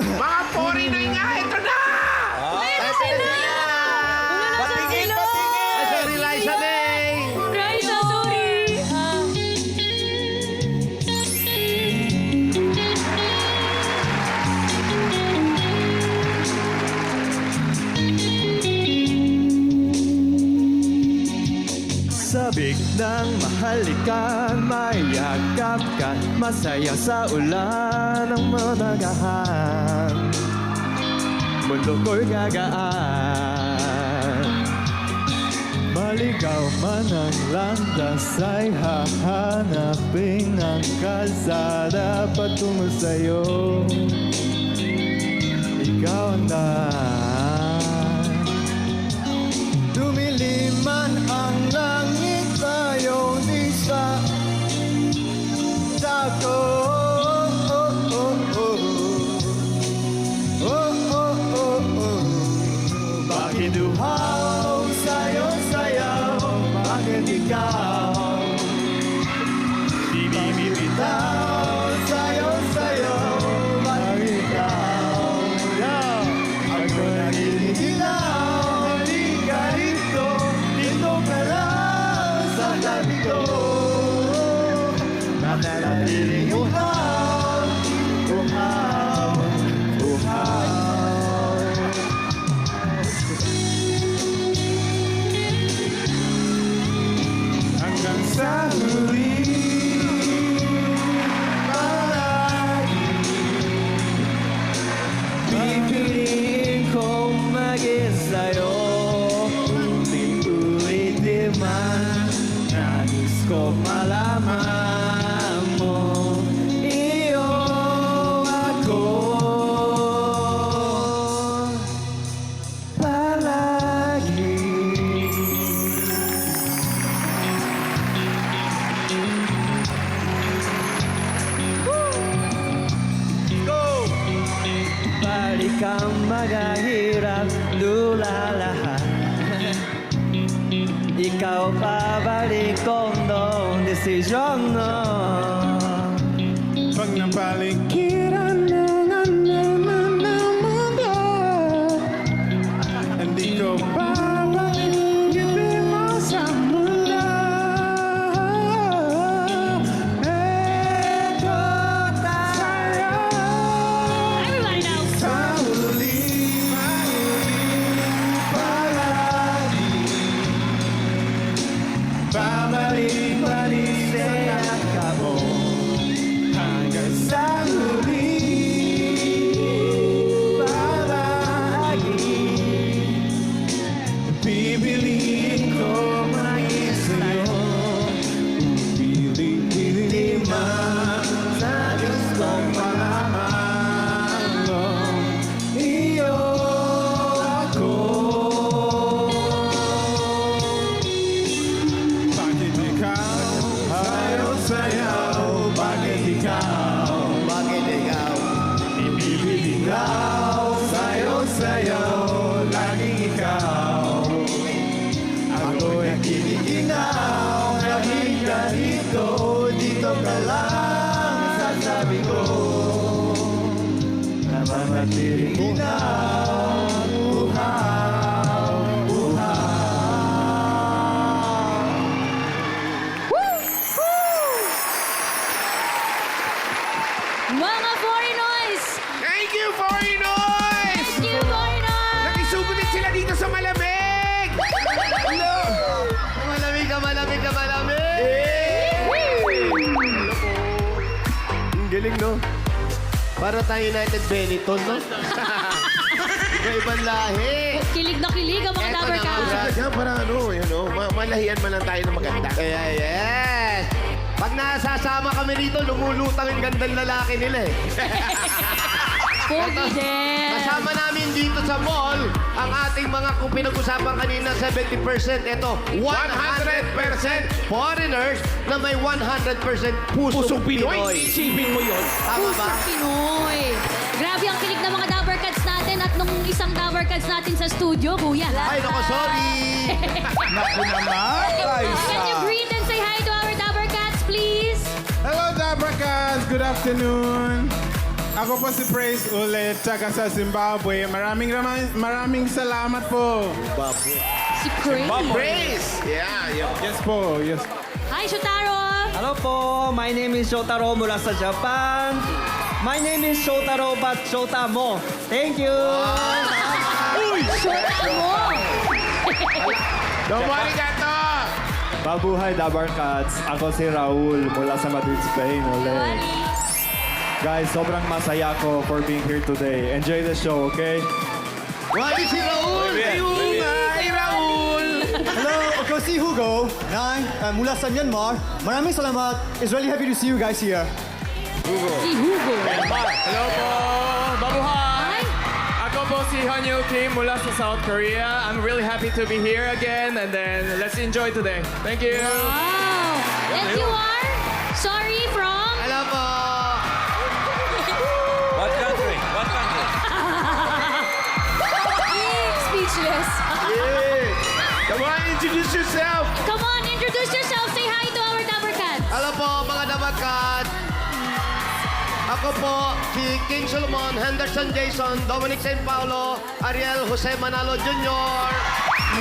Mga foreigner nga, ito na! Patingin! Ay, sorry, Liza May! Raisa, sorry. Sabik ng mahalikan, mayakap ka, masaya sa ulan ng managahan. Mundo ko'y gagaan. Maligaw man ang landas ay hahanapin ang kalsada patungo sa'yo. Ikaw ang daan. Dumiliman ang langit tayo di sa dako. Bakit uhaw sa'yo sayaw? Bakit ikaw di bibitaw sa'yo sayaw? Bakit ikaw ako naninilaw? Halika rito, dito ka lang sa tabi ko. Nananatiling uhaw, uhaw, uhaw. Hanggang sa huli, palagi pipiliin kong maging sa'yo. Ulit-ulit man, nais ko malaman mo, iyo ako palagi. Balik kang maghahirap, lulalahan. Ikaw pabalik kong noong desisyon mo. Pag napaligiran ng naman ng mundo, hindi ko babalik mo sa mundo. Eto tayo. Everybody now. Sa huli, palagi babalik-balik sa yakap mo. Hanggang sa huli, palagi pipiliin ko maging sa'yo. Pili-pili man sa Diyos kong malaman mo, iyo ako. Bakit ikaw sayaw-sayaw? Bakit ikaw? Bakit ikaw? Ibibitaw sayaw-sayaw, laging ikaw. Ako'y kiniginaw, laging ka rito, dito ka lang sa sabi ko. Namanatiling uhaw, uhaw, uhaw. Mga Foreignoys! Thank you, foreigners! Thank you, Foreignoys! Nakisugo din sila dito sa malamig! Hello! Malamig ka, malamig ka, malamig! Ang galing, no? Para tayo United Benetton, no? Iba-ibang lahi. Kilig na kilig ang mga Eto Dabber na, Cats. Kaya parang ano, malahian man lang tayo ng maganda. Kaya, yes! Pag nasasama kami rito, lumulutang yung gandang lalaki nila eh. Pogi din. Kasama namin dito sa mall ang ating mga kung pinag-usapan kanina 70%. Ito, 100% foreigners na may 100% pusong Pinoy. Isipin mo yun. Tama ba? Pusong Pinoy. Grabe ang kilig ng mga Dabber Cats natin at nung isang Dabber Cats natin sa studio, kuya. Ay, nako, sorry! Naku naman, Can you greet and say hi to our Dabber Cats, please? Hello, Dabber Cats! Good afternoon! Ako po si Praise ulit, tsaka sa Zimbabwe. Maraming salamat po. Si Craig. Praise! Yeah, yeah. Yes po, yes. Hi, Shotaro. Hello po, my name is Shotaro mula sa Japan. My name is Shotaro but Shota mo. Thank you. Shotaro. Don't worry, Gato! Mabuhay Dabar Cats! Ako si Raul mula sa Madrid, Spain ulit. Guys, sobrang masaya ko for being here today. Enjoy the show, okay? Wali si Raul! Ayun, hi, Raul! Hello, ako si Hugo mula sa Myanmar. Maraming salamat. It's really happy to see you guys here. Si Hugo. Hello po! Mabuhay! Hi. Ako po si Hanyo Kim mula sa South Korea. I'm really happy to be here again and then let's enjoy today. Thank you! Wow. And you are? Sorry from? Alam mo, What country? What country? Speechless. Come on, introduce yourself! Come on, introduce yourself. Say hi to our Dabber Cats. alam po, mga dabakat. Ako po, si King Solomon, Henderson Jason, Dominic St. Paulo, Ariel Jose Manalo Jr.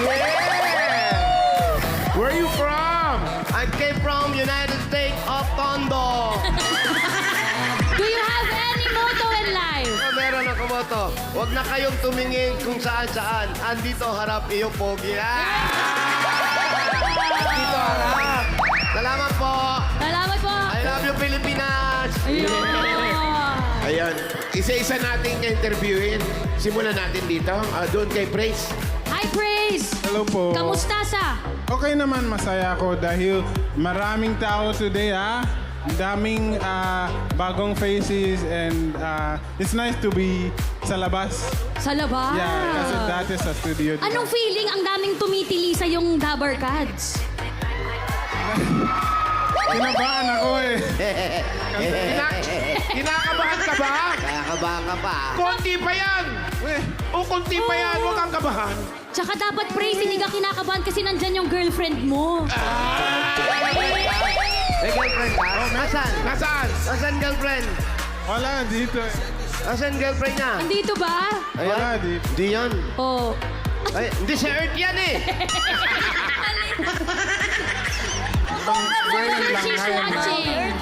Yeah! Where are you from? I came from United States of Tondo. Do you have any motto in life? Meron ako moto. Huwag na kayong tumingin kung saan-saan. Andito harap iyong pogi. Andito harap. Salamat po. Salamat po. I love you, Pilipinas. Ayun. Ayan, isa-isa nating interviewin. Simulan natin dito. Doon kay Praise. Hi, Praise. Hello po. Kamusta sa? Okay naman, masaya ako dahil maraming tao today, ha? Daming bagong faces and it's nice to be sa labas. Sa labas. Yeah, kasi dati sa studio. diba? Anong feeling ang daming tumitili sa yung Dabber Cats? Kinabahan ako eh. Kinakabahan ka ba? Kakabahan ka pa. Konti pa yan! O konti pa yan, huwag kang kabahan. Tsaka dapat, Praise, hindi ka kinakabahan kasi nandyan yung girlfriend mo. May girlfriend ka? Nasaan? Nasaan? Nasaan girlfriend? Wala dito. Nasaan girlfriend niya? Andito ba? Wala dito. Hindi yan. Oh. Ay, hindi sa Earth yan eh. She's watching.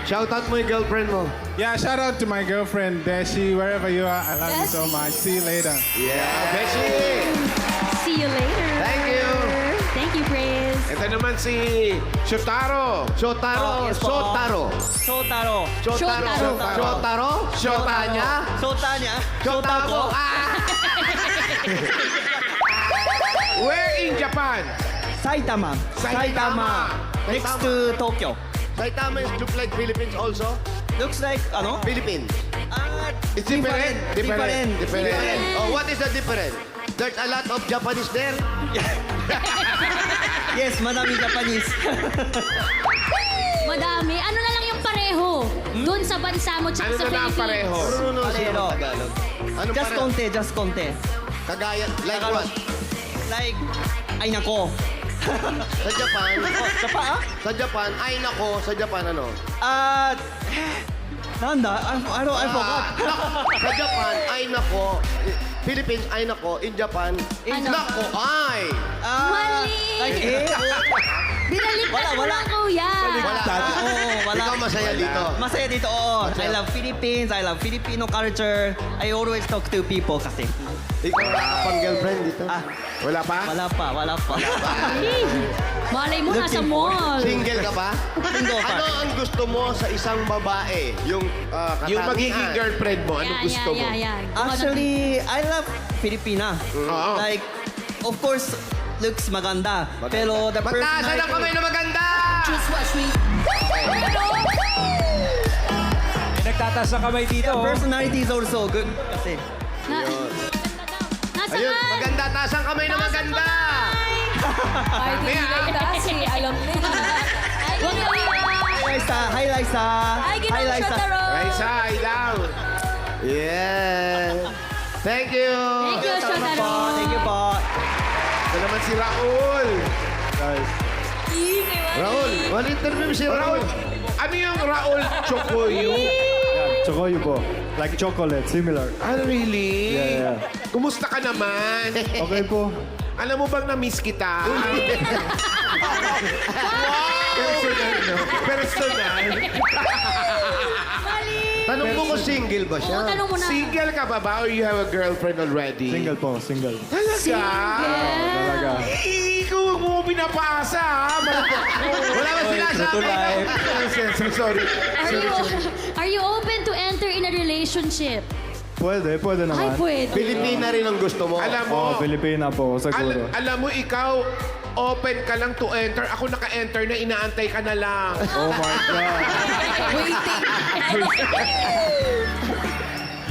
Shoutout mo yung girlfriend mo. Yeah, shout out to my girlfriend, Deshi, wherever you are. I love you so much. See you later. Yeah, Beshi. See you later. Thank you. Thank you, Praise. Ito naman si Shotaro. Shotaro. Yes po. Shotaro. Shotaro. Shotaro. Shotaro. Shotaro. Shota niya. Shota niya. Shota ko. Where in Japan? Saitama. Saitama. Next to Tokyo. Saitama is look like Philippines also. Looks like, ano? Philippines. It's different. Different. Oh, what is the difference? There's a lot of Japanese there. Yes, madami Japanese. Madami. Ano na lang yung pareho? Doon sa bansa mo tsaka Ano sa na lang Philippines. pareho? Marunong sila Pareho. Tagalog. Ano Just pareho? konti, just konti. Kagaya, like Tagalog. what? Like, ay nako. Sa Japan, Sa pa, ah? sa Japan, ay nako, sa Japan ano? Nanda? I forgot. Sa Japan, ay nako. Philippines, ay nako. In Japan, Ano? nako, ay. Mali. Like, Binaliktad mo Wala. lang, kuya. Wala. Oo, wala. Ikaw masaya dito. Masaya dito, oo. I love Philippines, I love Filipino culture. I always talk to people kasi. Ikaw wala ka pang girlfriend dito. Wala pa? Wala pa. Malay mo, nasa mall. Single ka pa? Single pa. Ano ang gusto mo sa isang babae? Yung katangian. Yung magiging girlfriend mo, ano gusto mo? Actually, I love Filipina. Oo. Like, of course, looks maganda. Pero the Magtaasan ang kamay personality... na maganda! Nagtataas na kamay dito. The personality is also good. Kasi, Nasa Ayun, nga? maganda. Taas ang kamay na maganda! Alam nila. Huwag ka Hi, Liza. Hi, Liza. Raisa, ay daw. Yeah. Thank you. Thank you, Shotaro. Thank you po. Ito naman si Raul. Raul, wala interview si Raul, Raul. ano yung Raul Chocoyo? Chocoyo po. Like chocolate, similar. Ah, really? Yeah. Kumusta ka naman? Okay po. Alam mo bang na-miss kita? Personal, no? Personal. Tanong mo kung single ba siya? Oo, tanong mo na. Single ka ba or you have a girlfriend already? Single po, single. Talaga? Talaga. Ikaw mo pinapasa, ha? Wala ba sinasabi? Sorry. Are you open to enter in a relationship? Pwede Ay, naman. pwede. Pilipina rin ang gusto mo. Alam mo, Oh, Pilipina po, siguro. alam mo, ikaw, open ka lang to enter. Ako naka-enter na, inaantay ka na lang. Oh my God. Waiting.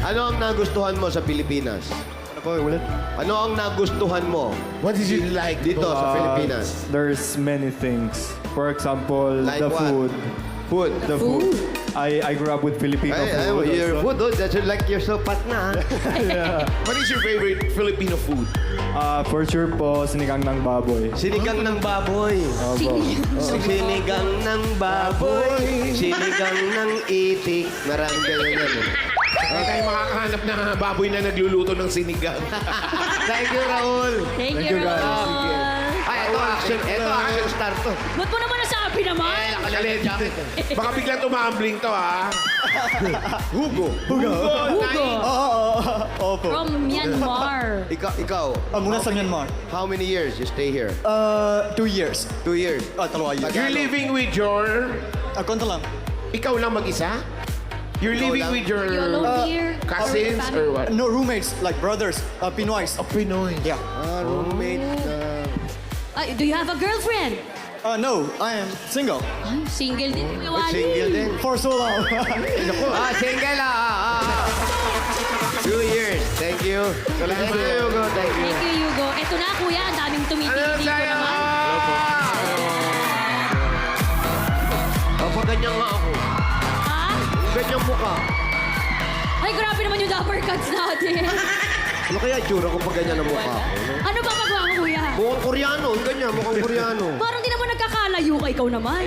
Ano ang nagustuhan mo sa Pilipinas? Ano po, ulit? Ano ang nagustuhan mo What did you like dito sa Pilipinas? There's many things. For example, Like the what? food. Food. The food. I grew up with Filipino food. Your also. food, oh, that's like you're so fat na. What is your favorite Filipino food? For sure po, sinigang ng baboy. Sinigang ng baboy. Opo. Sinigang ng baboy. Sinigang ng itik. Maraming ganyan yan. Kaya tayo makakahanap na baboy na nagluluto ng sinigang. Thank you, Raul. Thank you, you, guys. Raul. Ay, ito action star to. Ba't mo naman nasabi naman? Galit. Baka biglang tumambling to, ha? Hugo. Hugo. Opo. From Myanmar. Ikaw, Mula sa Myanmar. how many years you stay here? 2 years. 2 years. Dalawa years. You're living with your... Konti lang. Ikaw lang mag-isa? You're Ikaw living lang? with your You alone here? cousins Or or what? No, roommates, like brothers, Pinoys. Pinoy. Yeah. Roommate. Do you have a girlfriend? No, I am single. Ay, single din. Single din. For so long. Single 2 years. Thank you. Thank you, Hugo. Thank you. Thank you, Hugo. Eto na, kuya. Ang daming tumitingin Ano dito tayo? naman. Pag ganyan nga ako. Ha? Ganyan mukha. Ay, grabe naman yung Dapper Cats natin. Ano kaya itsura ko pag ganyan ang mukha ko? Ano ba magawa mo, kuya? Mukhang Koreano. Ganyan, mukhang Koreano. Parang di naman nagkakalayo ka, ikaw naman.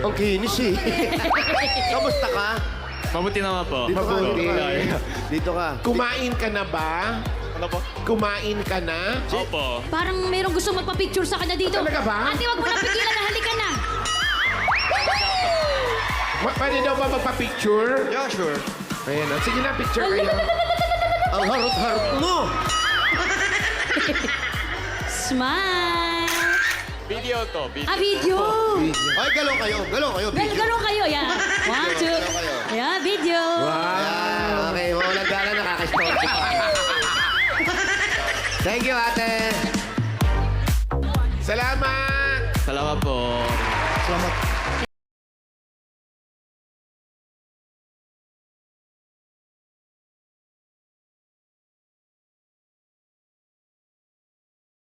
Ang kinis eh. Kamusta ka? Mabuti naman po. Dito ka. Mabuti. Dito ka. Kumain ka na ba? Ano po? Kumain ka na? Opo. Parang merong gusto magpa-picture sa kanya dito. Talaga ba? Ate, wag mo na pigilan na. Halika na. Pwede daw ba magpa-picture? Yeah, sure. Ayan, sige na, picture kayo. Ang harot-harot mo. Smile. Video to. Video. Video. Ay, galaw kayo. Galaw kayo. Ganun kayo, yan. 1, 2. Yeah, video. Ah, okay, walang gala, nakaka-stop. Thank you, ate. Salamat! Salamat po. Salamat.